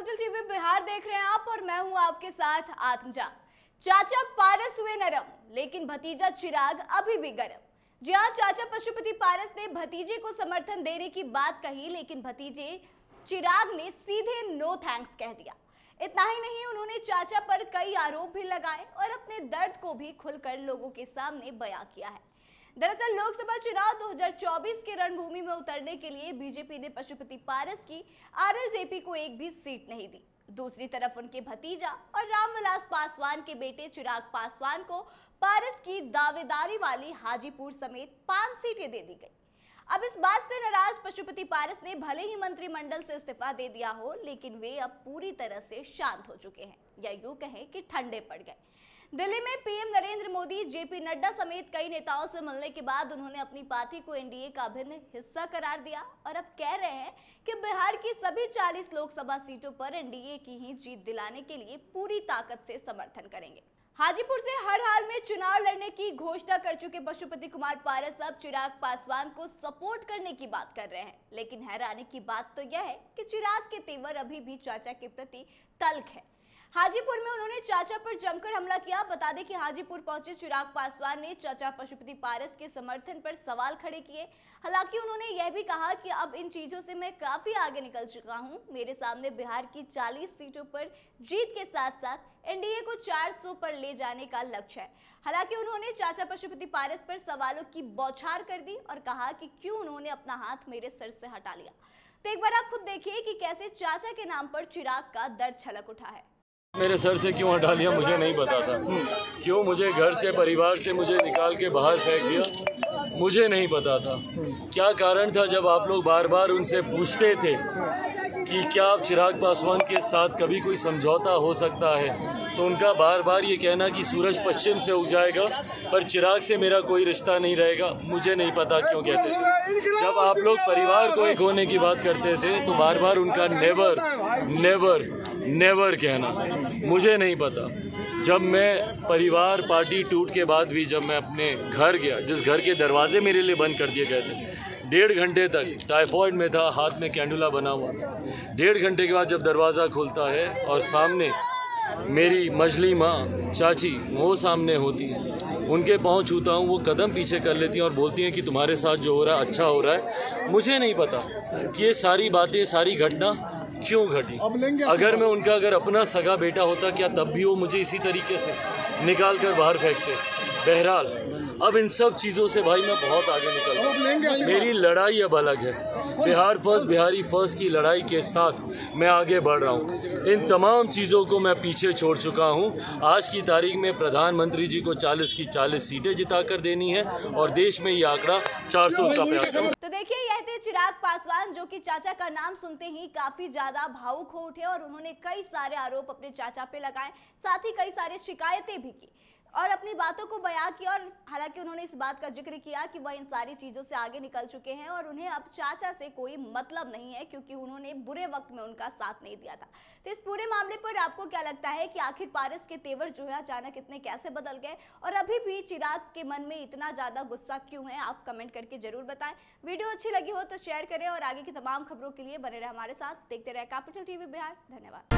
Capital TV Bihar देख रहे हैं आप और मैं हूं आपके साथ आत्मजा। चाचा पारस हुए नरम, लेकिन भतीजा चिराग अभी भी गरम। जी हां, चाचा पशुपति पारस ने भतीजे को समर्थन देने की बात कही, लेकिन भतीजे चिराग ने सीधे नो थैंक्स कह दिया। इतना ही नहीं, उन्होंने चाचा पर कई आरोप भी लगाए और अपने दर्द को भी खुलकर लोगों के सामने बयां किया है। दरअसल लोकसभा चुनाव 2024 के रणभूमि में उतरने के लिए बीजेपी ने पशुपति पारस की आरएलजेपी को एक भी सीट नहीं दी। दूसरी तरफ उनके भतीजा और रामविलास पासवान के बेटे चिराग पासवान को पारस की दावेदारी वाली हाजीपुर समेत 5 सीटें दे दी गई। अब इस बात से नाराज पशुपति पारस ने भले ही मंत्रिमंडल से इस्तीफा दे दिया हो, लेकिन वे अब पूरी तरह से शांत हो चुके हैं, या यूं कहें कि ठंडे पड़ गए। दिल्ली में पीएम नरेंद्र मोदी, जेपी नड्डा समेत कई नेताओं से मिलने के बाद उन्होंने अपनी पार्टी को एनडीए का अभिन्न हिस्सा करार दिया और अब कह रहे हैं कि बिहार की सभी 40 लोकसभा सीटों पर एनडीए की ही जीत दिलाने के लिए पूरी ताकत से समर्थन करेंगे। हाजीपुर से हर हाल में चुनाव लड़ने की घोषणा कर चुके पशुपति कुमार पारस अब चिराग पासवान को सपोर्ट करने की बात कर रहे हैं, लेकिन हैरानी की बात तो यह है कि चिराग के तेवर अभी भी चाचा के प्रति तल्ख है। हाजीपुर में उन्होंने चाचा पर जमकर हमला किया। बता दें कि हाजीपुर पहुंचे चिराग पासवान ने चाचा पशुपति पारस के समर्थन पर सवाल खड़े किए। हालांकि उन्होंने यह भी कहा कि अब इन चीजों से मैं काफी आगे निकल चुका हूं। मेरे सामने बिहार की 40 सीटों पर जीत के साथ साथ एनडीए को 400 पर ले जाने का लक्ष्य है। हालांकि उन्होंने चाचा पशुपति पारस पर सवालों की बौछार कर दी और कहा कि क्यों उन्होंने अपना हाथ मेरे सर से हटा लिया। तो एक बार आप खुद देखिए कि कैसे चाचा के नाम पर चिराग का दर्द छलक उठा है। मेरे सर से क्यों हटा लिया मुझे नहीं पता था। क्यों मुझे घर से, परिवार से मुझे निकाल के बाहर फेंक दिया मुझे नहीं पता था। क्या कारण था जब आप लोग बार बार उनसे पूछते थे कि क्या आप चिराग पासवान के साथ कभी कोई समझौता हो सकता है, तो उनका बार बार ये कहना कि सूरज पश्चिम से उग जाएगा पर चिराग से मेरा कोई रिश्ता नहीं रहेगा, मुझे नहीं पता क्यों कहते थे। जब आप लोग परिवार को एक होने की बात करते थे तो बार बार उनका नेवर नेवर नेवर कहना, मुझे नहीं पता। जब मैं परिवार पार्टी टूट के बाद भी जब मैं अपने घर गया, जिस घर के दरवाजे मेरे लिए बंद कर दिए गए थे, 1.5 घंटे तक टाइफॉइड में था, हाथ में कैंडुला बना हुआ था। 1.5 घंटे के बाद जब दरवाज़ा खुलता है और सामने मेरी मजली माँ चाची वो सामने होती है, उनके पाँव छूता हूँ, वो कदम पीछे कर लेती हैं और बोलती हैं कि तुम्हारे साथ जो हो रहा है अच्छा हो रहा है। मुझे नहीं पता कि ये सारी बातें, सारी घटना क्यों घटी। अगर अगर अपना सगा बेटा होता, क्या तब भी वो मुझे इसी तरीके से निकाल कर बाहर फेंकते। बहरहाल अब इन सब चीज़ों से भाई मैं बहुत आगे निकल रहा हूँ। मेरी लड़ाई अब अलग है। बिहार फर्स्ट, बिहारी फर्स्ट की लड़ाई के साथ मैं आगे बढ़ रहा हूँ। इन तमाम चीज़ों को मैं पीछे छोड़ चुका हूँ। आज की तारीख में प्रधानमंत्री जी को 40 की 40 सीटें जिताकर देनी है और देश में ये आंकड़ा 400 का प्रयास। तो देखिए, यह थे चिराग पासवान, जो कि चाचा का नाम सुनते ही काफी ज्यादा भावुक हो उठे और उन्होंने कई सारे आरोप अपने चाचा पे लगाए, साथ ही कई सारी शिकायतें भी की और अपनी बातों को बयां किया। और हालांकि उन्होंने इस बात का जिक्र किया कि वह इन सारी चीजों से आगे निकल चुके हैं और उन्हें अब चाचा से कोई मतलब नहीं है, क्योंकि उन्होंने बुरे वक्त में उनका साथ नहीं दिया था। तो इस पूरे मामले पर आपको क्या लगता है कि आखिर पारस के तेवर जो है अचानक इतने कैसे बदल गए और अभी भी चिराग के मन में इतना ज्यादा गुस्सा क्यों है? आप कमेंट करके जरूर बताएं। वीडियो अच्छी लगी हो तो शेयर करें और आगे की तमाम खबरों के लिए बने रहे हमारे साथ। देखते रहे कैपिटल टीवी बिहार। धन्यवाद।